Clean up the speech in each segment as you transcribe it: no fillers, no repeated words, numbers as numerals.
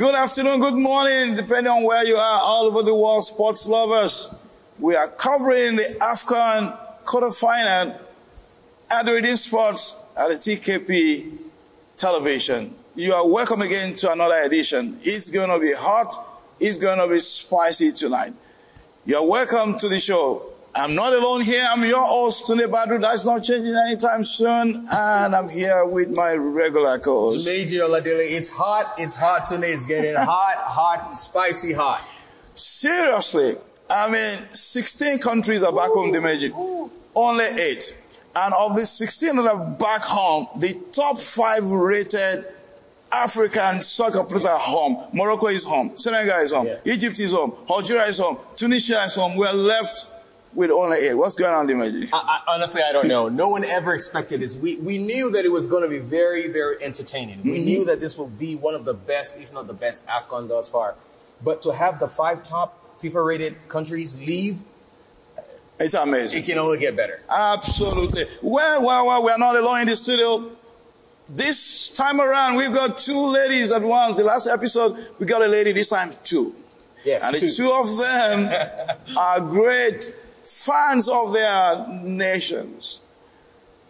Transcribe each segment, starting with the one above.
good afternoon, good morning, depending on where you are, all over the world, sports lovers. We are covering the AFCON quarterfinal at the Reading Sports at the TKP television. You are welcome again to another edition. It's going to be hot. It's going to be spicy tonight. You're welcome to the show. I'm not alone here. I'm your host, Tunde Badru. That's not changing anytime soon. And I'm here with my regular co-host. Tumeji Oladele. It's hot today. It's getting hot, spicy hot. Seriously. I mean, 16 countries are back home, Tumeji. Only 8. And of the 16 that are back home, the top 5 rated African soccer players are home. Morocco is home. Senegal is home. Yeah. Egypt is home. Algeria is home. Tunisia is home. We're left with only 8. What's going on, Dimeji? Honestly, I don't know. No one ever expected this. We knew that it was going to be very, very entertaining. We knew that this will be one of the best, if not the best, AFCON thus far. But to have the 5 top FIFA-rated countries leave, it's amazing. It can only get better. Absolutely. Well, we're not alone in the studio. This time around, we've got 2 ladies at once. The last episode, we got a lady, this time 2. Yes, and the 2 of them are great fans of their nations.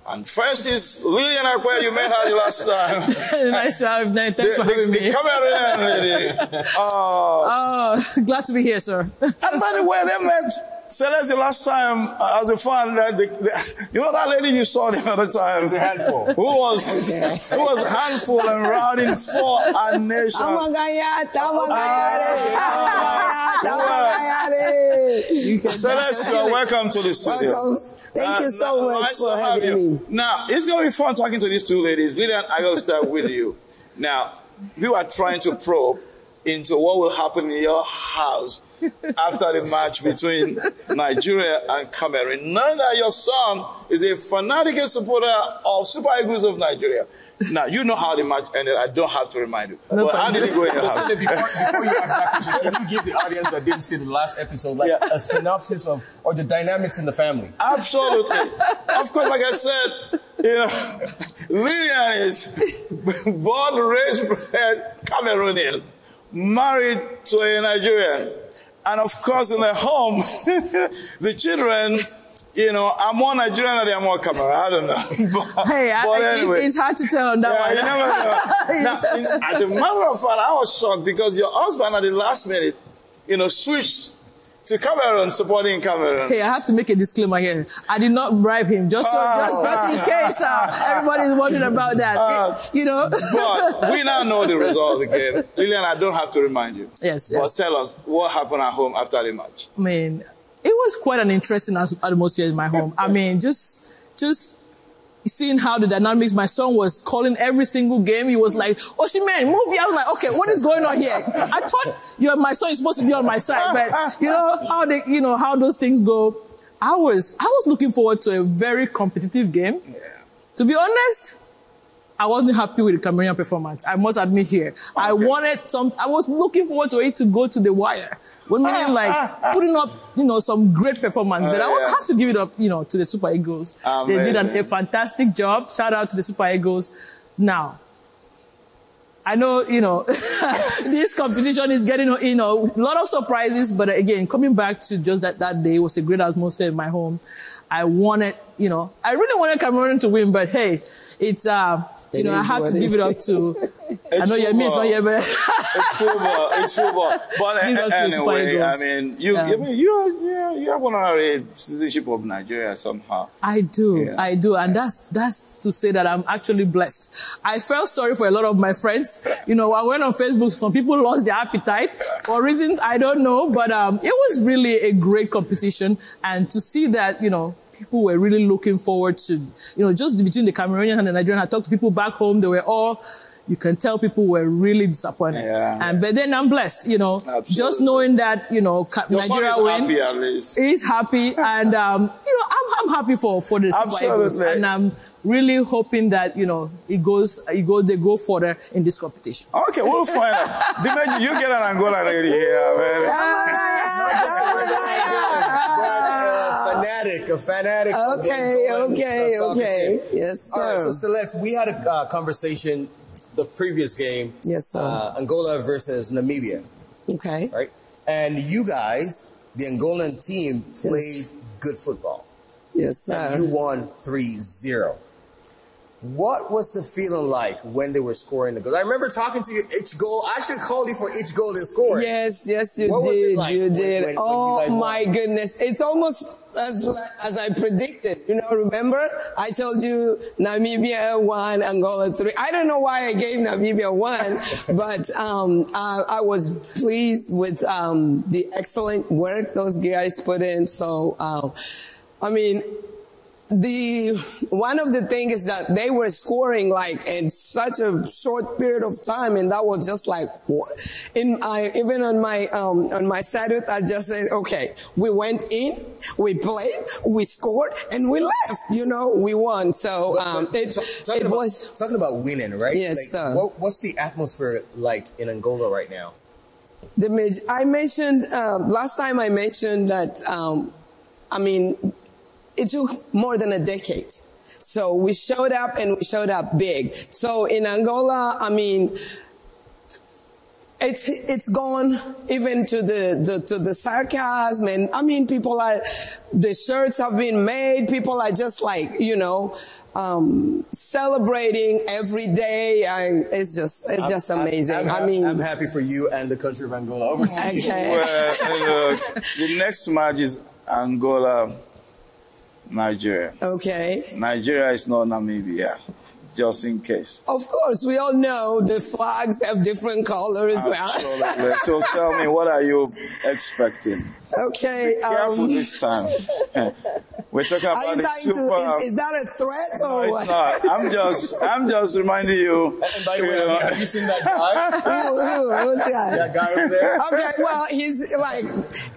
And first is Lillian Akwe. You met her the last time. Nice to have you. Thanks for having me. Come here, lady. Glad to be here, sir. And by the way, they met Celeste the last time as a fan. You know that lady you saw the other time? It was a handful. Who was a handful and routing for our nation. Celeste, you are welcome to the studio. Welcome. Thank you so much for having me. Now, it's going to be fun talking to these 2 ladies. Lillian, I'm going to start with you. Now, you are trying to probe into what will happen in your house after the match between Nigeria and Cameroon. Knowing that your son is a fanatical supporter of Super Eagles of Nigeria. Now, you know how the match ended. I don't have to remind you. No, but how did it go in your house? Before you ask that question, can you give the audience that didn't see the last episode a synopsis of or the dynamics in the family? Absolutely. Of course, like I said, Lillian is born, raised, bred Cameroonian, married to a Nigerian. And of course, in the home, the children, are more Nigerian than they are more Cameroon. I don't know. But anyway. It's hard to tell on that one. You never know. Now, as a matter of fact, I was shocked because your husband at the last minute, switched to Cameroon, supporting Cameroon. Hey, I have to make a disclaimer here. I did not bribe him, just in case everybody's wondering about that. But we now know the result of the game. Lillian, I don't have to remind you. Yes. But tell us, what happened at home after the match? I mean, it was quite an interesting atmosphere in my home. I mean, just seeing how the dynamics, my son was calling every single game. He was like, Osimhen, move here. I was like, okay, what is going on here? I thought my son is supposed to be on my side, but how those things go. I was looking forward to a very competitive game. Yeah. To be honest, I wasn't happy with the Cameroonian performance. I must admit here. Okay. I was looking forward to it to go to the wire. Putting up, some great performance. But I would have to give it up, to the Super Eagles. Amazing. They did a fantastic job. Shout out to the Super Eagles. Now, I know, this competition is getting, a lot of surprises. But again, coming back to just that day, it was a great atmosphere in my home. I really wanted Cameroon to win, but hey, it's, I have to give it up to, I know your means not yet, but it's football. But anyway, I mean, you have honorary citizenship of Nigeria somehow. I do. And that's to say that I'm actually blessed. I felt sorry for a lot of my friends. I went on Facebook, some people lost their appetite for reasons I don't know, but it was really a great competition. And to see that, people were really looking forward to, just between the Cameroonian and the Nigerian. I talked to people back home. They were all, you can tell people were really disappointed. Yeah. But then I'm blessed, Absolutely. Just knowing that, Nigeria win. Happy at least. He's happy. And, I'm happy for the Super Eagles. And I'm really hoping that, they go further in this competition. Okay, we'll find out. Dimeji, you get an Angola lady here, man. A fanatic. Okay. Yes, sir. All right, so Celeste, we had a conversation the previous game. Yes, sir. Angola versus Namibia. Okay. Right? And you guys, the Angolan team, played good football. Yes, sir. And you won 3-0. What was the feeling like when they were scoring the goals? I remember talking to you each goal. I actually called you for each goal they scored. Yes, you What was did. it like You did. when Oh, you guys my won? goodness. It's almost as I predicted. You know, remember? I told you Namibia 1, Angola 3. I don't know why I gave Namibia 1, but I was pleased with the excellent work those guys put in. So, I mean, one of the things is that they were scoring like in such a short period of time, and that was just like even on my statute, I just said, okay, we went in, we played, we scored, and we left. You know, we won. So talking about winning, right? Yes, like, sir. What's the atmosphere like in Angola right now? I mentioned last time. I mentioned that. I mean, it took more than a decade. So we showed up, and we showed up big. So in Angola, I mean, it's gone even to the sarcasm, and I mean, the shirts have been made. People are just like, you know, celebrating every day. It's just amazing. I'm happy for you and the country of Angola. Over to you. Okay. Well, look, the next match is Angola, Nigeria. Okay. Nigeria is not Namibia, just in case. Of course, we all know the flags have different colors. Absolutely. So tell me, what are you expecting? Okay. Be careful this time. We're talking about the super. Is that a threat or No, what? it's not. I'm just reminding you. And by the way, have you seen that guy? Who's that? That guy over there? Okay, well, he's like,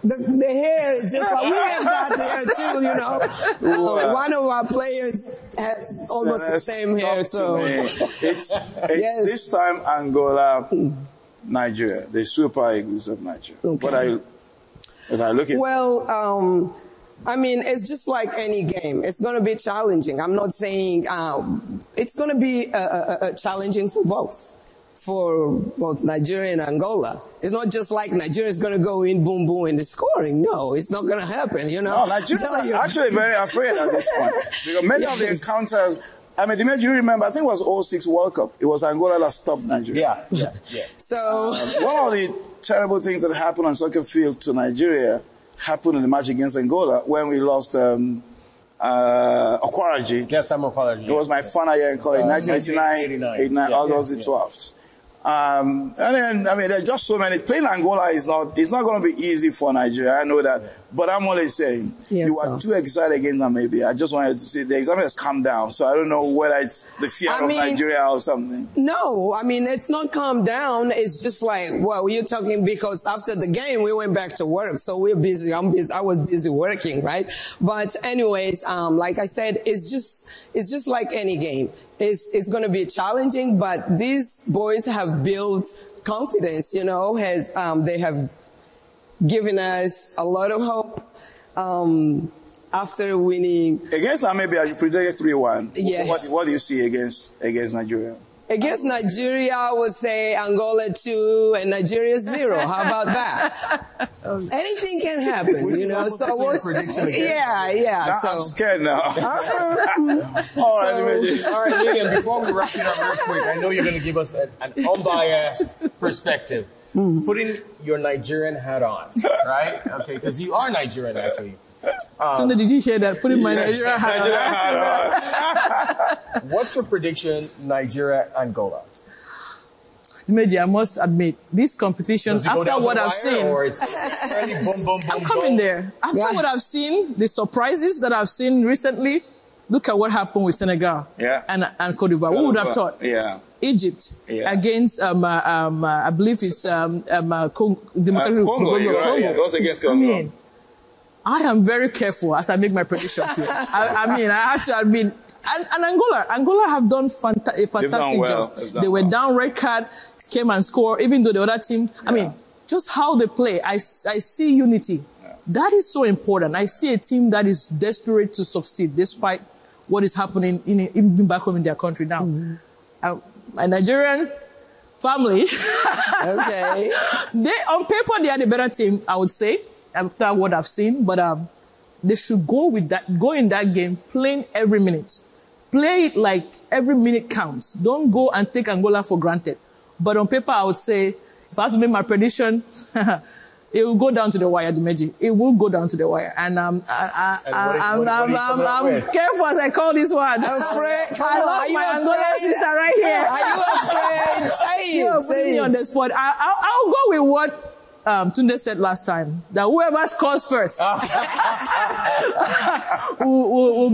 the hair is just like, we have that hair too, you know. One of our players has almost the same hair, so. It's Yes. this time Angola, Nigeria, the Super Eagles of Nigeria. Okay. What are you looking for? Well, I mean, it's just like any game. It's going to be challenging. I'm not saying it's going to be challenging for both Nigeria and Angola. It's not just like Nigeria is going to go in, boom, boom, and the scoring. No, it's not going to happen, you know. No, Nigeria is actually very afraid at this point. Because many of the encounters, I mean, you remember, I think it was 06 World Cup. It was Angola that stopped Nigeria. Yeah. So one of the terrible things that happened on soccer field to Nigeria happened in the match against Angola when we lost Okwaraji. Yeah, Samuel Okwaraji. It was my final year in college, 1989, August the 12th. And then, I mean, there's just so many. Playing Angola it's not going to be easy for Nigeria. I know that. But I'm only saying, you are too excited against Namibia. I just wanted to say the exam has calmed down. So I don't know whether it's the fear of Nigeria or something. No, I mean, it's not calmed down. It's just like, well, you're talking because after the game, we went back to work. So we're busy. I was busy working, right? But anyways, like I said, it's just like any game. It's going to be challenging, but these boys have built confidence, you know, they have given us a lot of hope after winning. Against Namibia, you predicted 3-1. Yes. What do you see against Nigeria? Against Nigeria, I would say Angola 2 and Nigeria 0. How about that? Anything can happen, you know. So yeah. Now, so I'm scared now. All right, Lillian, before we wrap it up real quick, I know you're going to give us an unbiased perspective. Putting your Nigerian hat on, right? Okay, because you are Nigerian, actually. Tunde, did you hear that? Putting my Nigerian hat on. What's your prediction, Nigeria, Angola? Dimeji, I must admit, this competition, after what I've seen, I'm coming there. After what I've seen, the surprises that I've seen recently, look at what happened with Senegal and Cote d'Ivoire. Who would have thought? Yeah. Egypt against, I believe it's Congo. It was against Congo. I am very careful as I make my predictions here. I have to admit, and Angola have done a fantastic job. They were down red card, came and scored, even though the other team, I mean, just how they play, I see unity. Yeah. That is so important. I see a team that is desperate to succeed despite what is happening even back home in their country now. my Nigerian family. Okay. On paper, they are the better team, I would say, after what I've seen. But they should go in that game playing every minute. Play it like every minute counts. Don't go and take Angola for granted. But on paper, I would say, if I have to make my prediction, it will go down to the wire, Dimeji. It will go down to the wire. And I'm careful as I call this one. Afraid? I love my Angola sister right here. Are you afraid? Say You are putting me on the spot. I'll go with what Tunde said last time, that whoever scores first will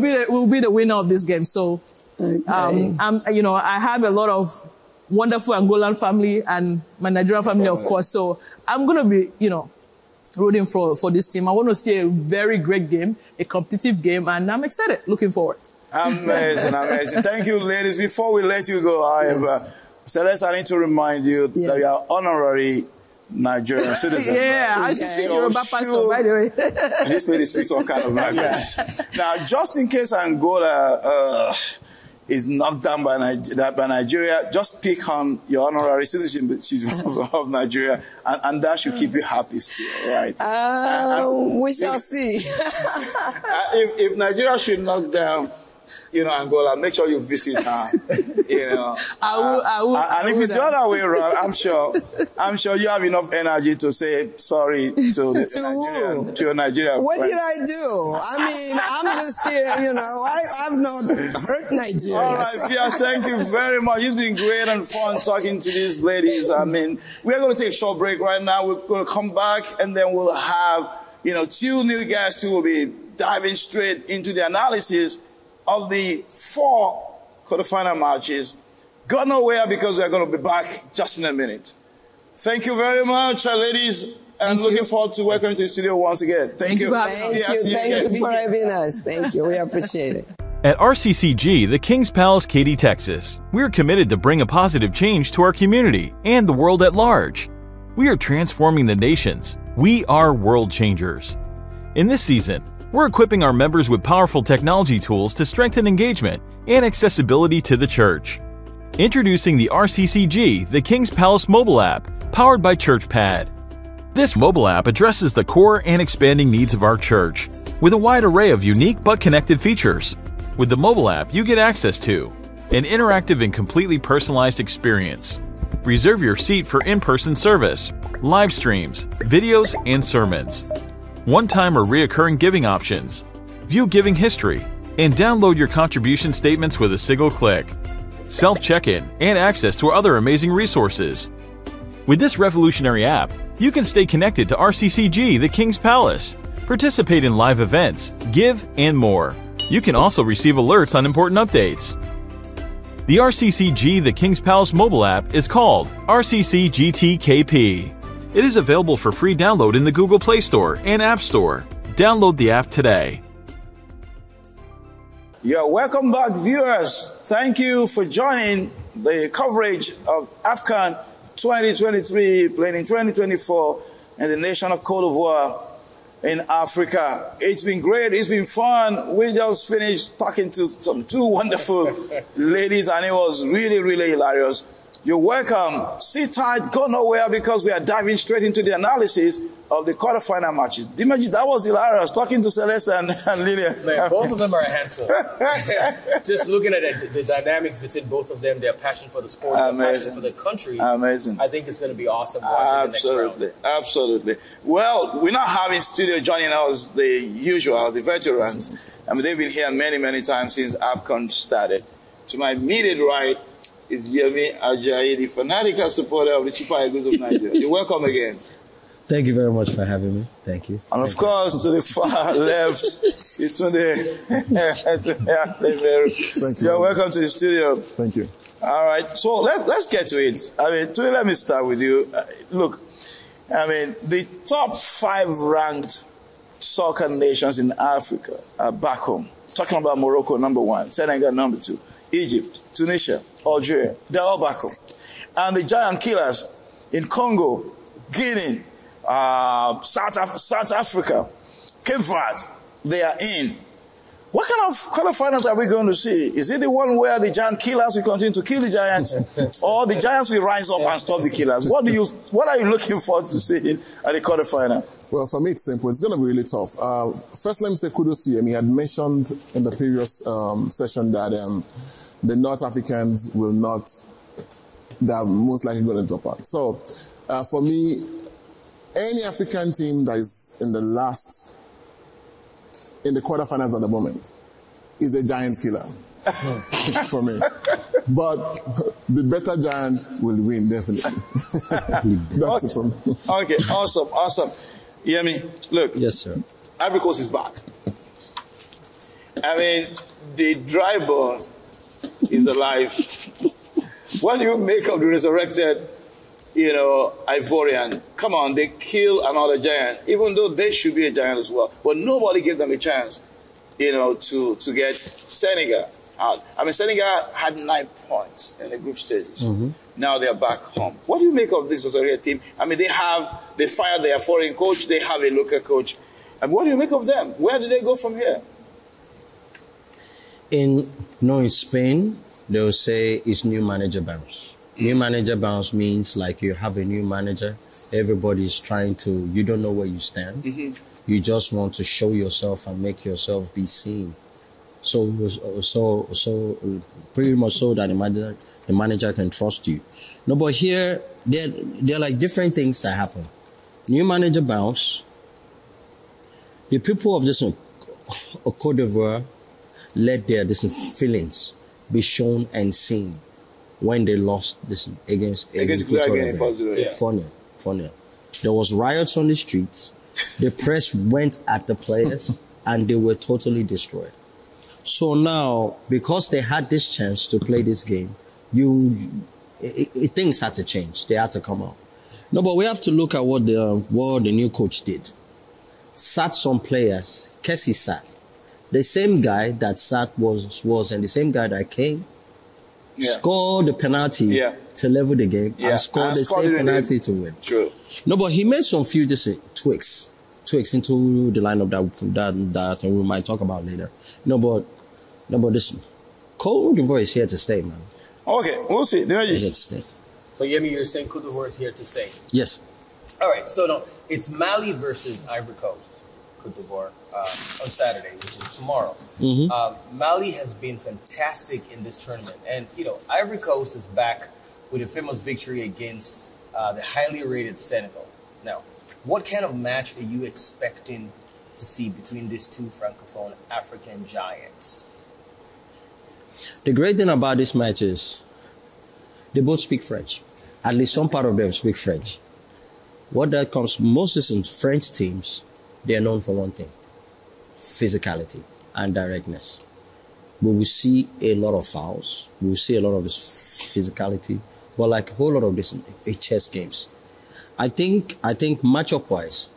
be the winner of this game. So, Okay. I have a lot of wonderful Angolan family and my Nigerian family, of course. So I'm going to be, rooting for this team. I want to see a very great game, a competitive game, and I'm excited, looking forward. Amazing, amazing. Thank you, ladies. Before we let you go, however, Celeste, I need to remind you that you are honorary Nigerian citizen. Yeah, I should speak Yoruba pastor, by the way. This lady speaks all kind of language. Now, just in case Angola is knocked down by Nigeria, just pick on your honorary citizenship. She's of Nigeria, and that should keep you happy still, right? We shall see. If Nigeria should knock down, Angola, make sure you visit her. I will. And if it's the other way around, I'm sure you have enough energy to say sorry to your Nigerian What friend. did I do? I mean, I'm just here, I've not hurt Nigeria. All right, Fias, thank you very much. It's been great and fun talking to these ladies. I mean, we're going to take a short break right now. We're going to come back, and then we'll have, two new guests who will be diving straight into the analysis of the 4 quarterfinal matches. Go nowhere, because we're going to be back just in a minute. Thank you very much, ladies, and looking forward to welcoming to the studio once again. Thank you. Thank you for having us. Thank you. We appreciate it. At RCCG, the Kings Palace, Katy, Texas, we're committed to bring a positive change to our community and the world at large. We are transforming the nations. We are world changers. In this season, we're equipping our members with powerful technology tools to strengthen engagement and accessibility to the church. Introducing the RCCG, the Kings Palace mobile app, powered by ChurchPad. This mobile app addresses the core and expanding needs of our church, with a wide array of unique but connected features. With the mobile app, you get access to an interactive and completely personalized experience. Reserve your seat for in-person service, live streams, videos, and sermons. One-time or reoccurring giving options, view giving history, and download your contribution statements with a single click. Self-check-in and access to other amazing resources. With this revolutionary app, you can stay connected to RCCG, the Kings Palace, participate in live events, give, and more. You can also receive alerts on important updates. The RCCG, the Kings Palace mobile app is called RCCGTKP. It is available for free download in the Google Play Store and App Store. Download the app today. Welcome back, viewers. Thank you for joining the coverage of AFCON 2023, playing in 2024 in the nation of Côte d'Ivoire in Africa. It's been great. It's been fun. We just finished talking to some 2 wonderful ladies, and it was really, really hilarious. You're welcome. Sit tight, go nowhere, because we are diving straight into the analysis of the quarterfinal matches. Dimeji, that was hilarious, talking to Celeste and Lillian. Man, both of them are a handful. Just looking at the dynamics between both of them, their passion for the sport, their passion for the country. Amazing. I think it's going to be awesome watching the next round. Absolutely. Well, we're not having studio joining us, the usual, the veterans. I mean, they've been here many, many times since AFCON started. To my immediate right is Yemi Ajayi, the fanatical supporter of the Super Eagles of Nigeria. You're welcome again. Thank you very much for having me. Thank you. And of course, to the far left is Tunde. Thank you. You're welcome to the studio. Thank you. All right. So let's get to it. I mean, Tunde, let me start with you. Look, I mean, the top 5 ranked soccer nations in Africa are back home. Talking about Morocco, number 1, Senegal, number 2, Egypt, Tunisia, Algeria, they're all back home. And the giant killers in Congo, Guinea, South Africa, Cape Verde, they are in. What kind of quarterfinals are we going to see? Is it the one where the giant killers will continue to kill the giants, or the giants will rise up and stop the killers? What are you looking forward to seeing at the quarterfinal? Well, for me, it's simple. It's going to be really tough. First, let me say kudos to him. He had mentioned in the previous session that the North Africans they're most likely going to drop out. So, for me, any African team that is in the quarterfinals at the moment is a giant killer for me. But the better giant will win, definitely. That's it from me. Okay, awesome. You hear me? Look. Yes, sir. Ivory Coast is back. I mean, the dry bone is alive. What do you make of the resurrected, Ivorian? Come on, they kill another giant, even though they should be a giant as well. But nobody gave them a chance, to get Senegal out. I mean, Senegal had 9 points in the group stages. Mm-hmm. Now they're back home. What do you make of this Australia team? I mean, they fired their foreign coach. They have a local coach. And what do you make of them? Where do they go from here? In Spain, they'll say it's new manager bounce. New manager bounce means like you have a new manager. Everybody's trying to, you don't know where you stand. Mm-hmm. You just want to show yourself and make yourself be seen. So pretty much so that the manager can trust you. No, but here, there are like different things that happen. New manager bounce. The people of this Côte d'Ivoire let their feelings be shown and seen when they lost this against Funny. There was riots on the streets. The press went at the players and they were totally destroyed. So now, because they had this chance to play this game, things had to change. They had to come out. No, but we have to look at what the new coach did. Sat some players. Kessie sat. The same guy that sat was and the same guy that came, scored the penalty to level the game and scored the same penalty to win. True. No, but he made some few tweaks into the lineup that we might talk about later. No, but listen, Côte d'Ivoire is here to stay, man. Okay, we'll see. They're here to stay. So Yemi, you're saying Côte d'Ivoire is here to stay? Yes. All right. So no, it's Mali versus Ivory Coast. Côte d'Ivoire on Saturday, which is tomorrow. Mm-hmm. Mali has been fantastic in this tournament, and Ivory Coast is back with a famous victory against the highly rated Senegal. Now, what kind of match are you expecting to see between these two francophone African giants? The great thing about this match is they both speak French. At least some part of them speak French. What that comes, most of the French teams, they are known for one thing: physicality and directness. We will see a lot of fouls. We will see a lot of this physicality, but like a whole lot of this chess games. I think matchup-wise,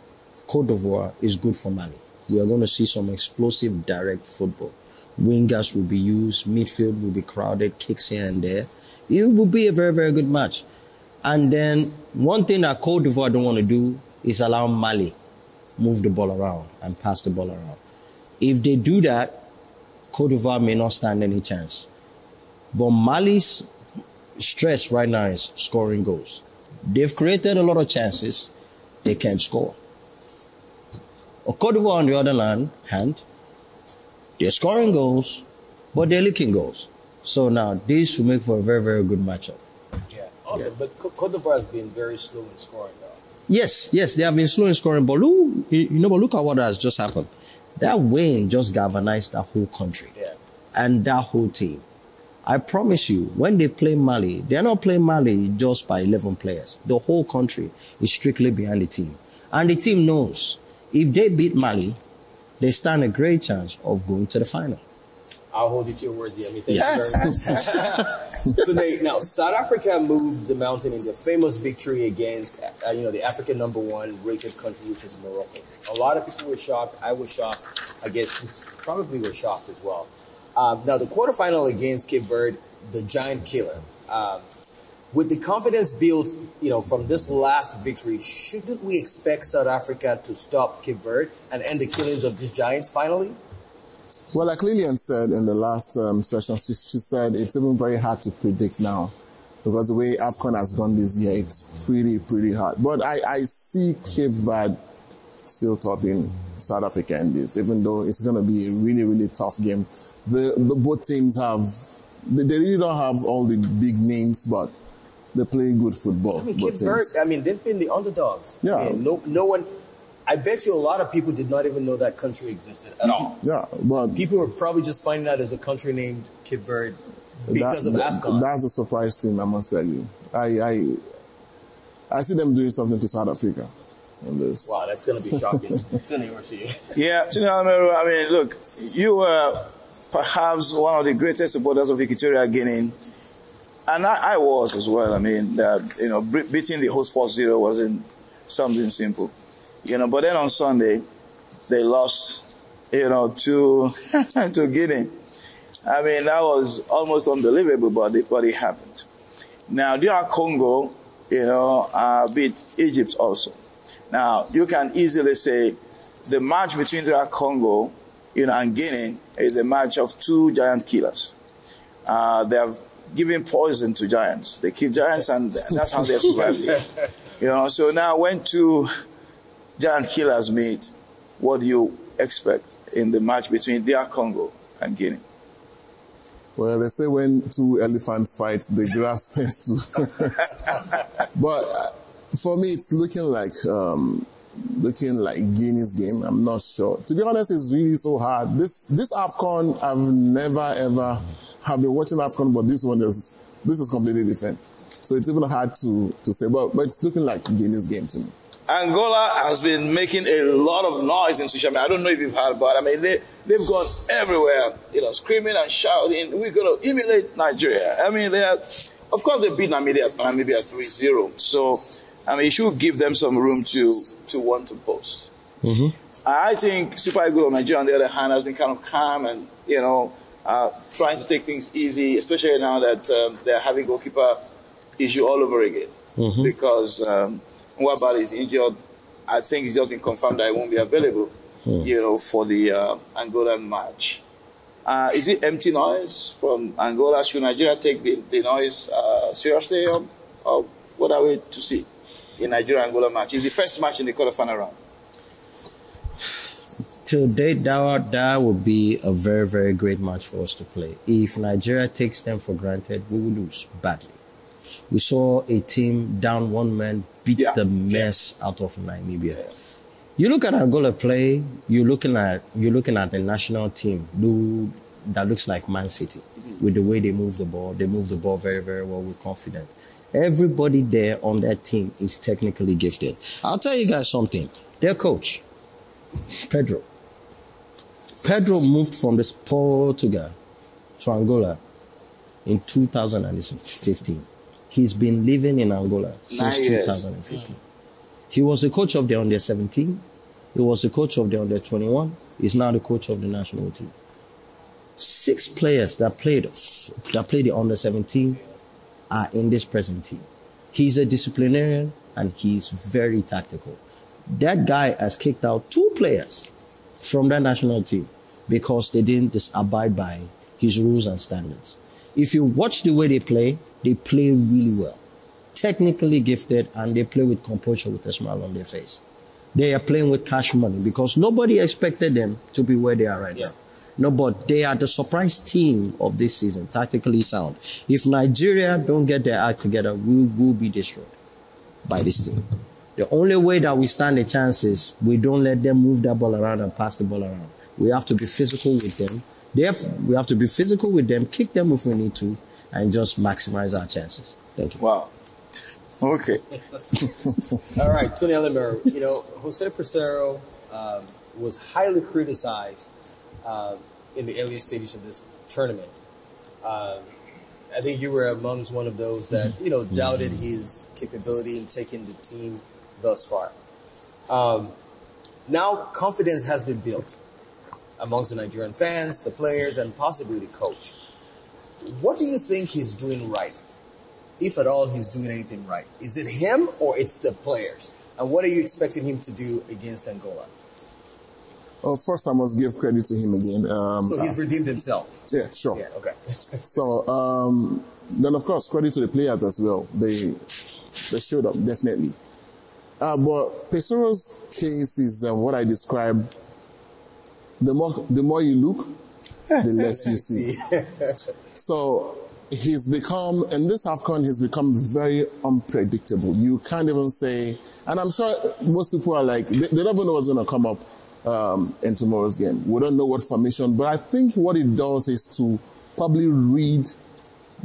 Côte d'Ivoire is good for Mali. We are going to see some explosive, direct football. Wingers will be used, midfield will be crowded, kicks here and there. It will be a very, very good match. And then one thing that Côte d'Ivoire don't want to do is allow Mali move the ball around and pass the ball around. If they do that, Côte d'Ivoire may not stand any chance. But Mali's stress right now is scoring goals. They've created a lot of chances. They can't score. Côte d'Ivoire, on the other hand, they're scoring goals, but they're leaking goals. So now, this will make for a very, very good matchup. Yeah, awesome. Yeah. But Côte d'Ivoire has been very slow in scoring, though. Yes, they have been slow in scoring, but look at what has just happened. That win just galvanized that whole country and that whole team. I promise you, when they play Mali, they're not playing Mali just by 11 players. The whole country is strictly behind the team. And the team knows if they beat Mali, they stand a great chance of going to the final. I'll hold you to your words, Yemi. Thank you very much. So now, South Africa moved the mountain in the famous victory against, the African #1 rated country, which is Morocco. A lot of people were shocked. I was shocked. I guess you probably were shocked as well. Now, the quarterfinal against Cape Verde, the giant killer. With the confidence built, from this last victory, shouldn't we expect South Africa to stop Cape Verde and end the killings of these giants finally? Well, like Lillian said in the last session, she said it's even very hard to predict now because the way AFCON has gone this year, it's pretty hard. But I see Cape Verde still topping South Africa in this, even though it's going to be a really tough game. The both teams they really don't have all the big names, but they play good football. I mean, Cape Verde, they've been the underdogs. Yeah. I mean, no one. I bet you a lot of people did not even know that country existed at all. Yeah, but people were probably just finding out there's a country named Cape Verde because of AFCON. That's a surprise team, I must tell you. I see them doing something to South Africa in this. Wow, that's going to be shocking. Tony, over to you. Yeah, I mean, look, you were perhaps one of the greatest supporters of Equatorial Guinea, and I was as well. I mean, beating the host 4-0 wasn't something simple. But then on Sunday, they lost, to Guinea. I mean, that was almost unbelievable, but it happened. Now, DR Congo, beat Egypt also. Now, you can easily say the match between DR Congo, and Guinea is a match of two giant killers. They have given poison to giants. They kill giants, and that's how they survive. So now when two giant killers meet, what do you expect in the match between DR Congo and Guinea? Well, they say when two elephants fight, the grass tends to. But for me, it's looking like Guinea's game. I'm not sure. To be honest, it's really so hard. This AFCON, I've never ever have been watching AFCON, but this is completely different. So it's even hard to say, but it's looking like Guinea's game to me. Angola has been making a lot of noise in social media. I don't know if you've heard, but I mean, they've gone everywhere, screaming and shouting, we're going to emulate Nigeria. I mean, of course, they beat Namibia 3-0. So, I mean, you should give them some room to want to boast. Mm-hmm. I think Super Eagles of Nigeria, on the other hand, has been kind of calm and, trying to take things easy, especially now that they're having goalkeeper issue all over again. Mm-hmm. Because Nwabali is injured. I think it's just been confirmed that he won't be available, for the Angolan match. Is it empty noise from Angola? Should Nigeria take the noise seriously, or what are we to see in Nigeria-Angola match? It's the first match in the quarterfinal round. To date, that would be a very, very great match for us to play. If Nigeria takes them for granted, we will lose badly. We saw a team down one man beat the mess out of Namibia. Yeah. You look at Angola play, you're looking at the national team that looks like Man City with the way they move the ball. They move the ball very, very well with confidence. Everybody there on that team is technically gifted. I'll tell you guys something. Their coach, Pedro moved from Portugal to Angola in 2015. He's been living in Angola since 2015. He was the coach of the under-17. He was the coach of the under-21. He's now the coach of the national team. 6 players that played the under-17 are in this present team. He's a disciplinarian and he's very tactical. That guy has kicked out 2 players from that national team because they didn't abide by his rules and standards. If you watch the way they play really well. Technically gifted, and they play with composure with a smile on their face. They are playing with cash money because nobody expected them to be where they are right now. No, but they are the surprise team of this season, tactically sound. If Nigeria don't get their act together, we will be destroyed by this team. The only way that we stand a chance is we don't let them move that ball around and pass the ball around. We have to be physical with them. We have to be physical with them, kick them if we need to, and just maximize our chances. Thank you. Wow. Okay. All right, Tony Alimero. Jose Peseiro was highly criticized in the earlier stages of this tournament. I think you were amongst one of those that, doubted his capability in taking the team thus far. Now confidence has been built amongst the Nigerian fans, the players, and possibly the coach. What do you think he's doing right? If at all he's doing anything right. Is it him or it's the players? And what are you expecting him to do against Angola? Well, first I must give credit to him again. So he's redeemed himself. Yeah, sure. Yeah, okay. So then, of course, credit to the players as well. They showed up, definitely. But Pesoro's case is what I describe. The more you look, the less you see. So he's become, in this AFCON, he's become very unpredictable. You can't even say, and I'm sure most people are like, they don't even know what's going to come up in tomorrow's game. We don't know what formation, but I think what it does is to probably read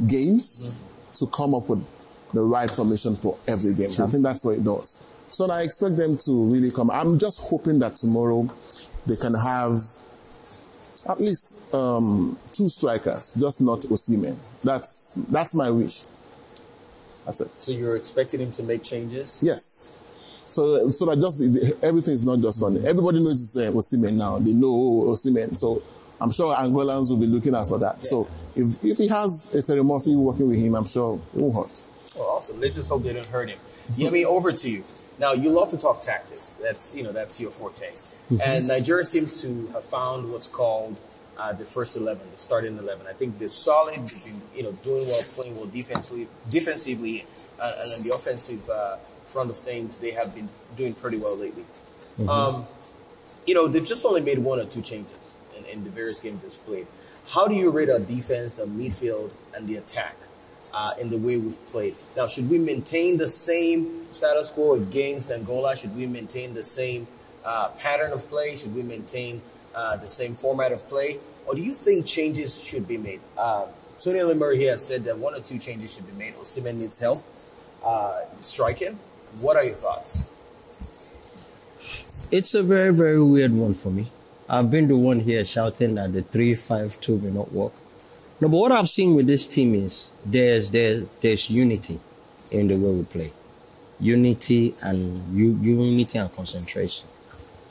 games to come up with the right formation for every game. Sure. I think that's what it does. So I expect them to really come. I'm just hoping that tomorrow they can have at least 2 strikers, just not Osimhen. That's my wish. That's it. So you're expecting him to make changes? Yes. So that just everything is not just on it. Everybody knows it's Osimhen now. They know Osimhen. So I'm sure Angolans will be looking out for that. Yeah. So if he has a Terry Murphy working with him, I'm sure it won't hurt. Well, awesome. Let's just hope they don't hurt him. Yemi, over to you. Now, you love to talk tactics. That's your forte. And Nigeria seems to have found what's called the first 11, the starting 11. I think they're solid. They've been, doing well, playing well defensively, and on the offensive front of things, they have been doing pretty well lately. They've just only made 1 or 2 changes in the various games they've played. How do you rate our defense, the midfield, and the attack in the way we've played? Now, should we maintain the same status quo against Angola? Should we maintain the same pattern of play? Should we maintain the same format of play? Or do you think changes should be made? Tony Elimuri here said that 1 or 2 changes should be made. Osimhen needs help striking. What are your thoughts? It's a very, very weird one for me. I've been the one here shouting that the 3-5-2 may not work. No, but what I've seen with this team is there's unity in the way we play. Unity and concentration.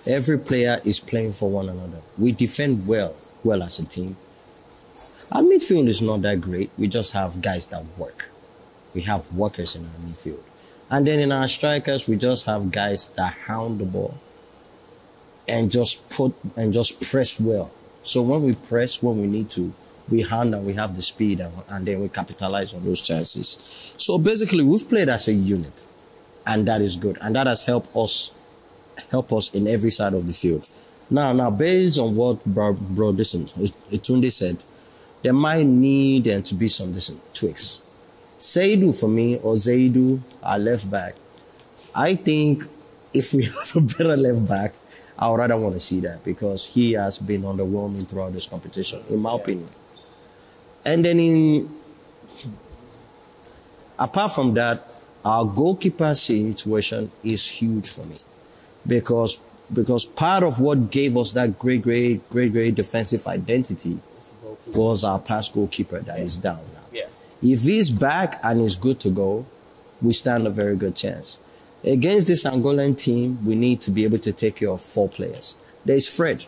Every player is playing for one another. We defend well as a team. Our midfield is not that great. We just have guys that work. We have workers in our midfield. And then in our strikers, we just have guys that hound the ball and just press well. So when we press, when we need to, we hound and we have the speed and then we capitalize on those chances. So basically, we've played as a unit, and that is good. And that has helped us in every side of the field. Now, based on what Bro Etunde said, there might need to be some tweaks. Seidu for me, or Zaidu, our left back. I think if we have a better left back, I would rather want to see that, because he has been underwhelming throughout this competition, in my opinion. And then apart from that, our goalkeeper situation is huge for me, because part of what gave us that great defensive identity was our past goalkeeper that is down now. Yeah. If he's back and is good to go, we stand a very good chance. Against this Angolan team, we need to be able to take care of 4 players. There's Fred,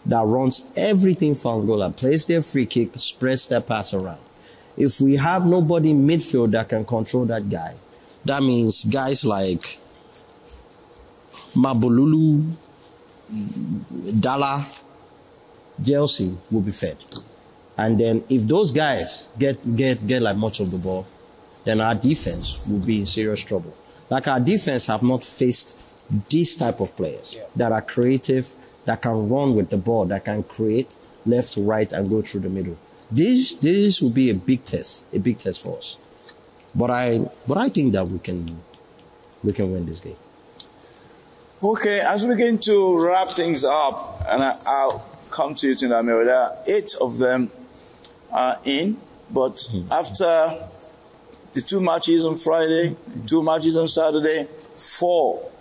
that runs everything for Angola, plays their free kick, spreads their pass around. If we have nobody in midfield that can control that guy, that means guys like Mabolulu, Dala, Chelsea will be fed. And then if those guys get like much of the ball, then our defense will be in serious trouble. Like, our defense have not faced this type of players that are creative, that can run with the ball, that can create left to right and go through the middle. This will be a big test for us. But I think that we can win this game. Okay, as we begin to wrap things up, and I'll come to you, Tindamiro, there are 8 of them in, but after the 2 matches on Friday, 2 matches on Saturday, 4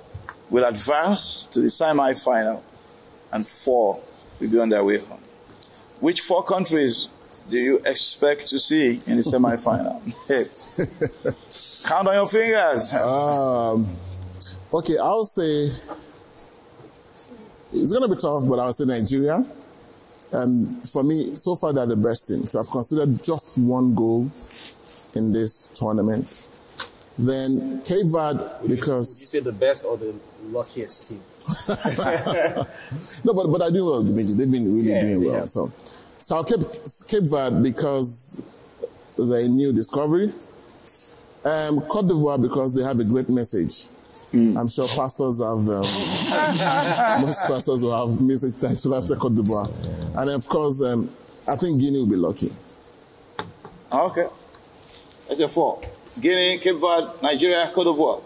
will advance to the semi-final, and 4 will be on their way home. Which 4 countries do you expect to see in the semi-final? Count on your fingers. Okay, I'll say it's going to be tough, but I'll say Nigeria. And for me, so far they're the best team. To have considered just 1 goal in this tournament. Then Cape Verde, because... Did you say the best or the luckiest team? No, but I do well, Dimitri. They've been really doing well. So I'll keep Cape Verde because they're a new discovery. Cote d'Ivoire because they have a great message. I'm sure pastors have, most pastors will have message title after Cote d'Ivoire. And of course, I think Guinea will be lucky. Okay. That's your 4. Guinea, Cape Verde, Nigeria, Cote d'Ivoire.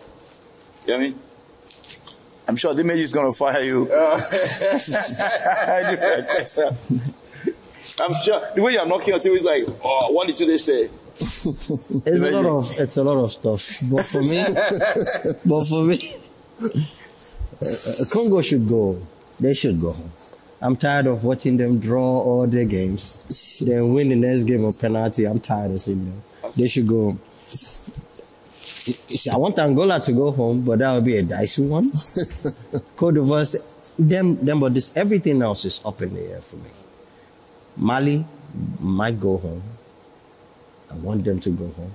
You know what I mean? I'm sure the image is going to fire you. I'm sure the way you're knocking on TV is like, oh, what did they say? It's a lot of stuff. But for me, Congo should go. They should go home. I'm tired of watching them draw all their games, then win the next game of penalty. I'm tired of seeing them. They should go home. I want Angola to go home, but that would be a dicey one. Cote d'Ivoire, but everything else is up in the air for me. Mali might go home. I want them to go home.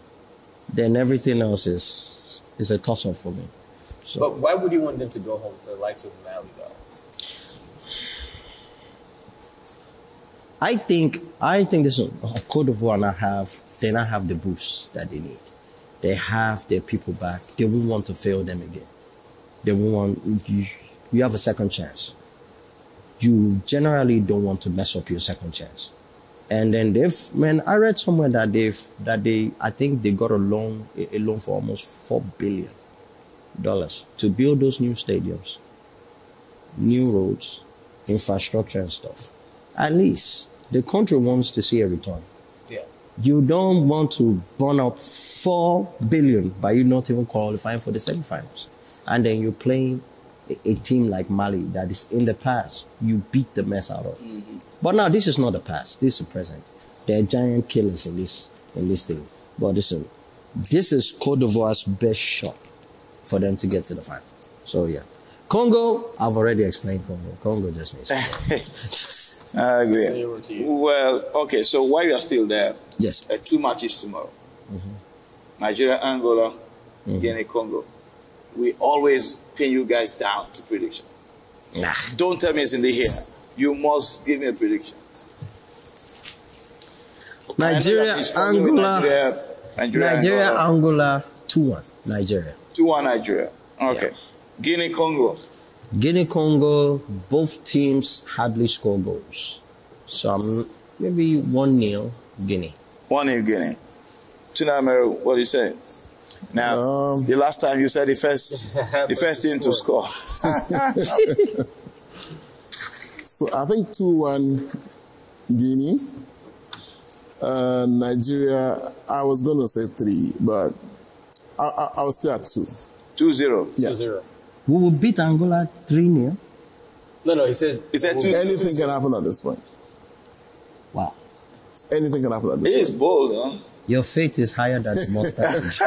Then everything else is a toss-up for me. So, but why would you want them to go home for the likes of Mali, though? I think this Cote d'Ivoire now have the boost that they need. They have their people back. They won't want to fail them again. They won't want you have a second chance. You generally don't want to mess up your second chance. And then I read somewhere that I think they got a loan for almost $4 billion to build those new stadiums, new roads, infrastructure and stuff. At least the country wants to see a return. Yeah. You don't want to burn up $4 billion by you not even qualifying for the semifinals. And then you're playing a team like Mali that is in the past, you beat the mess out of. Mm-hmm. But now this is not the past, this is the present. There are giant killers in this thing. But listen, this is Cote d'Ivoire's best shot for them to get to the final. So yeah. Congo, I've already explained Congo. Congo just needs to go. I agree. Well, okay, so while you are still there, yes, 2 matches tomorrow. Mm-hmm. Nigeria, Angola, Guinea, Congo. We always pin you guys down to prediction. Nah. Don't tell me it's in the here. You must give me a prediction. Nigeria, Angola, Angola, 2-1. Nigeria. 2-1 Nigeria. Okay. Yeah. Guinea, Congo. Guinea, Congo, both teams hardly score goals. So maybe 1-0 Guinea. 1-0 Guinea. Tunamero, what do you say? Now, the last time you said the first team to score. So I think 2-1 Guinea. Nigeria, I was going to say 3, but I was still at 2. 2-0. Yeah. 2-0. We will beat Angola 3-0. No, he said 2-0. Anything can happen at this point. Wow. Anything can happen at this point. It is bold, huh? Your faith is higher than the mustache.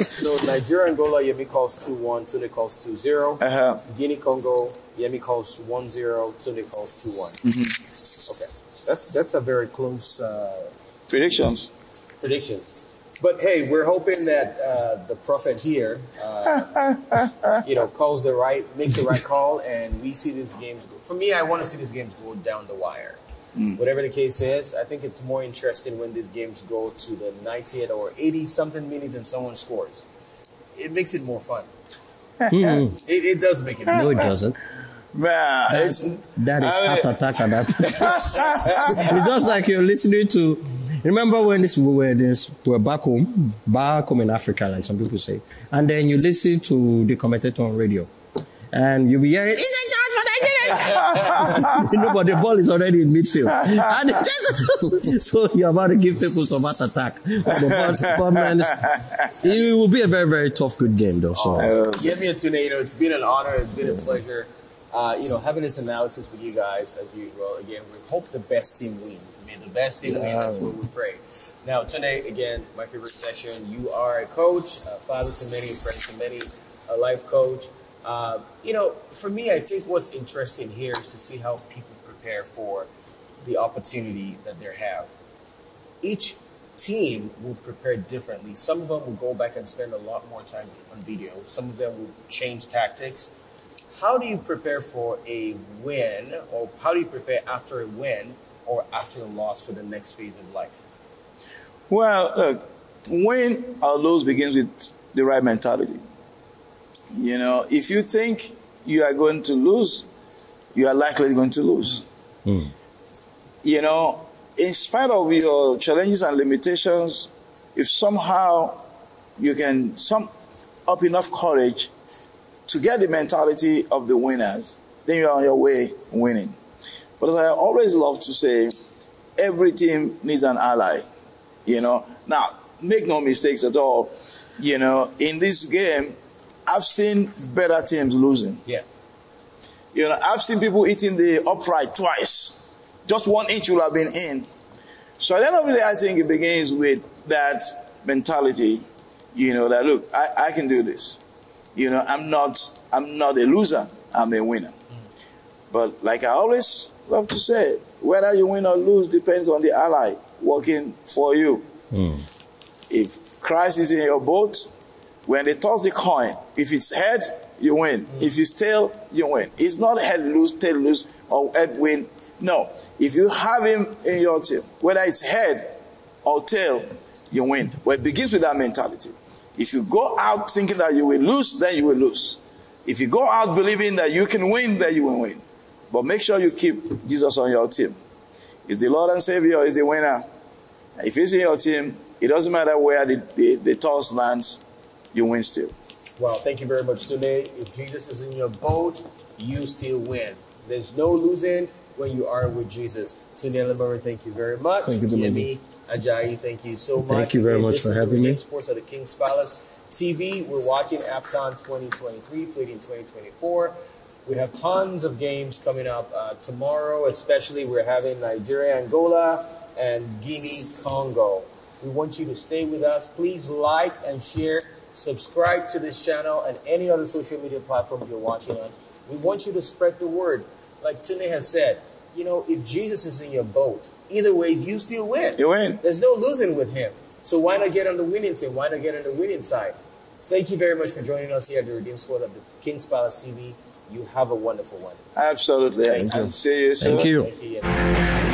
So Nigeria, Angola, Yemi calls 2-1, Tune calls 2-0. Guinea, Congo, Yemi calls 1-0, Tune calls 2-1. Mm-hmm. Okay, that's a very close predictions. But hey, we're hoping that the prophet here, makes the right call, and we see these games go. For me, I want to see these games go down the wire. Whatever the case is, I think it's more interesting when these games go to the 90th or 80-something minutes and someone scores. It makes it more fun. It does make it more fun. No, it doesn't. Man, that is heart attack at that point. It's just like you're listening to. Remember when we're back home in Africa, like some people say, and then you listen to the commentator on radio, and you'll be hearing, "It's a chance for Nigeria!" But the ball is already in midfield, and so you're about to give people some heart attack. But man, it will be a very, very tough, good game, though. So, give me a tune. It's been an honor. It's been a pleasure. Having this analysis with you guys as usual. Again, we hope the best team wins. May the best team win. That's what we pray. Now, today, again, my favorite section. You are a coach, a father to many, friend to many, a life coach. For me, I think what's interesting here is to see how people prepare for the opportunity that they have. Each team will prepare differently. Some of them will go back and spend a lot more time on video. Some of them will change tactics. how do you prepare for a win, or how do you prepare after a win or after a loss for the next phase of life? Well, look, win or lose begins with the right mentality. You know, if you think you are going to lose, you are likely going to lose. You know, in spite of your challenges and limitations, if somehow you can sum up enough courage to get the mentality of the winners, then you're on your way winning. But as I always love to say, every team needs an ally. You know, now make no mistakes at all. You know, in this game, I've seen better teams losing. Yeah. You know, I've seen people hitting the upright twice. Just 1 inch will have been in. So at the end of the day, I think it begins with that mentality. You know, that look, I can do this. You know, I'm not a loser. I'm a winner. But like I always love to say, whether you win or lose depends on the ally working for you. If Christ is in your boat, when they toss the coin, if it's head, you win. If it's tail, you win. It's not head lose, tail lose, or head win. No. If you have him in your team, whether it's head or tail, you win. Well, it begins with that mentality. If you go out thinking that you will lose, then you will lose. If you go out believing that you can win, then you will win. But make sure you keep Jesus on your team. If the Lord and Savior is the winner, if he's in your team, it doesn't matter where the toss lands, you win still. Well, thank you very much today. If Jesus is in your boat, you still win. There's no losing when you are with Jesus. Tunde Lemuru, thank you very much. Thank you, Yemi Ajayi, thank you so much. Thank you very much for having me. Sports at the King's Palace TV. We're watching AFCON 2023, played in 2024. We have tons of games coming up tomorrow, especially we're having Nigeria, Angola, and Guinea, Congo. We want you to stay with us. Please like and share. Subscribe to this channel and any other social media platform you're watching on. We want you to spread the word. Like Tunde has said, you know, if Jesus is in your boat, either way, you still win. You win. There's no losing with him. So why not get on the winning team? Why not get on the winning side? Thank you very much for joining us here at the Redeemed Sport of the King's Palace TV. You have a wonderful one. Absolutely. Thank you. And see you soon. Thank you. Thank you.